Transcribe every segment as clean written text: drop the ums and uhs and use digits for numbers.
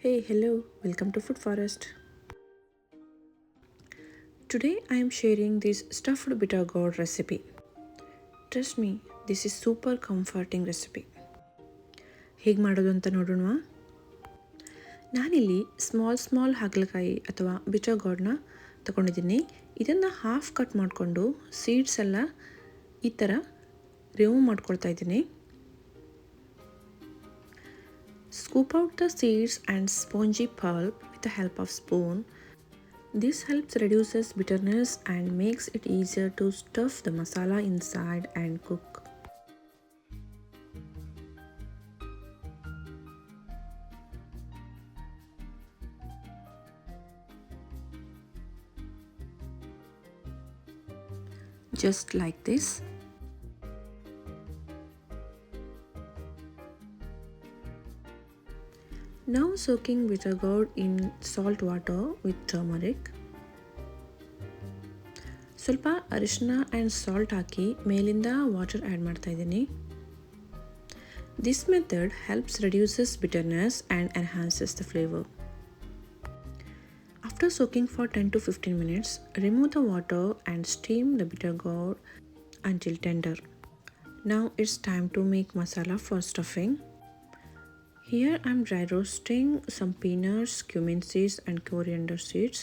Hey, hello, welcome to Food Forest. Today I am sharing this stuffed bitter gourd recipe. Trust me, this is super comforting recipe. ಹೇಗೆ ಮಾಡೋದು ಅಂತ ನೋಡೋಣ. ನಾನಿಲ್ಲಿ small ಹಾಗಲಕಾಯಿ ಅಥವಾ bitter ಗಾರ್ಡ್ನ ತಗೊಂಡಿದ್ದೀನಿ. ಇದನ್ನು ಹಾಫ್ ಕಟ್ ಮಾಡಿಕೊಂಡು ಸೀಡ್ಸ್ ಎಲ್ಲ ಈ ಥರ ರಿಮೂವ್ ಮಾಡ್ಕೊಳ್ತಾ ಇದ್ದೀನಿ. Scoop out the seeds and spongy pulp with the help of spoon. This helps reduces bitterness and makes it easier to stuff the masala inside and cook. Just like this. Now soaking bitter gourd in salt water with turmeric. ಸ್ವಲ್ಪ ಅರಿಶಿನ and salt ಹಾಕಿ ಮೇಲಿಂದ water add ಮಾಡ್ತಾ ಇದ್ದೀನಿ. This method helps reduces bitterness and enhances the flavour. After soaking for 10 to 15 minutes, remove the water and steam the bitter gourd until tender. Now it's time to make masala for stuffing. Here I'm dry roasting some peanuts, cumin seeds and coriander seeds,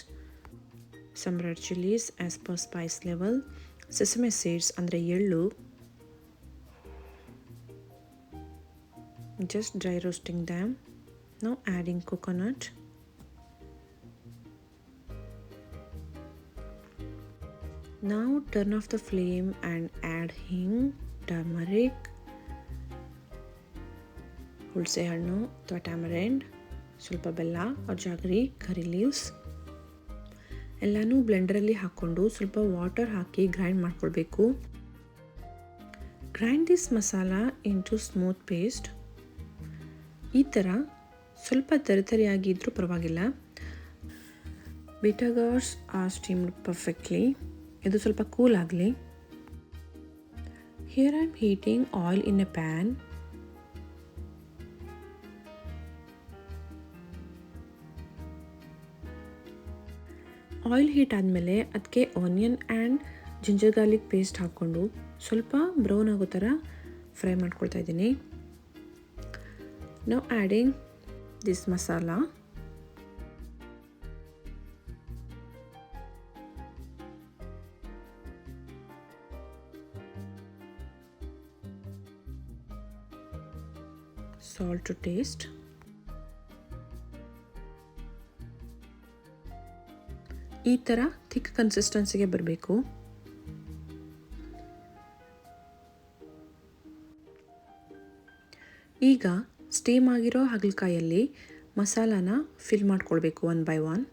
some red chilies as per spice level, sesame seeds andre yellow. Just dry roasting them. Now adding coconut. Now turn off the flame and add hing, turmeric, ಹುಣಸೆ ಹಣ್ಣು ಅಥವಾ ಟ್ಯಾಮರೆಂಡ್, ಸ್ವಲ್ಪ ಬೆಲ್ಲ or ಜಾಗರಿ, curry leaves ಎಲ್ಲನೂ ಬ್ಲೆಂಡರಲ್ಲಿ ಹಾಕ್ಕೊಂಡು ಸ್ವಲ್ಪ water ಹಾಕಿ ಗ್ರೈಂಡ್ ಮಾಡ್ಕೊಳ್ಬೇಕು. Grind this masala into smooth paste. ಈ ಥರ ಸ್ವಲ್ಪ ತರಿತರಿಯಾಗಿದ್ದರೂ ಪರವಾಗಿಲ್ಲ. Bitter gourds are steamed perfectly. ಇದು ಸ್ವಲ್ಪ ಕೂಲ್ ಆಗಲಿ. Here I am heating oil in a pan. Oil heat ಆದಮೇಲೆ ಅದಕ್ಕೆ onion and ginger garlic paste ಹಾಕ್ಕೊಂಡು ಸ್ವಲ್ಪ ಬ್ರೌನ್ ಆಗೋ ಥರ ಫ್ರೈ ಮಾಡ್ಕೊಳ್ತಾ ಇದ್ದೀನಿ. Now adding this masala. Salt to taste. ಈ ಥರ ಥಿಕ್ ಕನ್ಸಿಸ್ಟೆನ್ಸಿಗೆ ಬರಬೇಕು. ಈಗ ಸ್ಟೀಮ್ ಆಗಿರೋ ಹಾಗಲಕಾಯಲ್ಲಿ ಮಸಾಲಾನ ಫಿಲ್ ಮಾಡ್ಕೊಳ್ಬೇಕು one by one.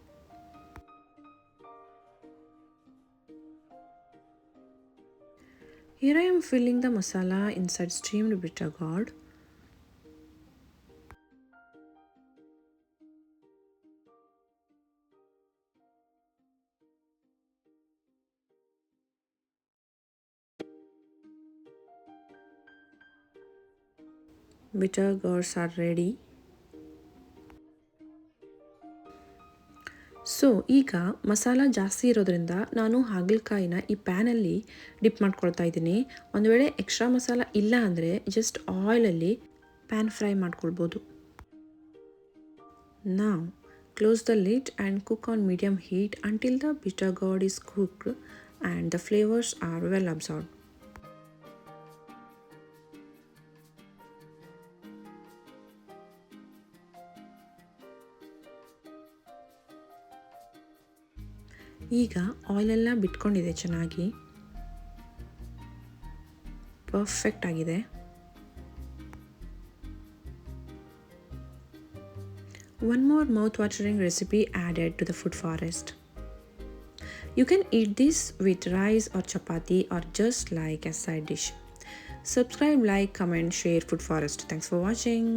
Here I am filling the masala inside steamed bitter gourd. Bitter gourds are ready. So ಈಗ ಮಸಾಲ ಜಾಸ್ತಿ ಇರೋದ್ರಿಂದ ನಾನು ಹಾಗಲಕಾಯಿನ ಈ ಪ್ಯಾನಲ್ಲಿ ಡಿಪ್ ಮಾಡ್ಕೊಳ್ತಾ ಇದ್ದೀನಿ. ಒಂದು ವೇಳೆ ಎಕ್ಸ್ಟ್ರಾ ಮಸಾಲ ಇಲ್ಲ ಅಂದರೆ ಜಸ್ಟ್ ಆಯಿಲಲ್ಲಿ ಪ್ಯಾನ್ ಫ್ರೈ ಮಾಡ್ಕೊಳ್ಬೋದು. Now close the lid and cook on medium heat until the bitter gourd is cooked and the flavors are well absorbed. ಈಗ ಆಯಿಲೆಲ್ಲ ಬಿಟ್ಕೊಂಡಿದೆ ಚೆನ್ನಾಗಿ. ಪರ್ಫೆಕ್ಟ್ ಆಗಿದೆ. One more mouth-watering recipe added to the Food Forest. You can eat this with rice or chapati or just like a side dish. Subscribe, like, comment, share Food Forest. Thanks for watching.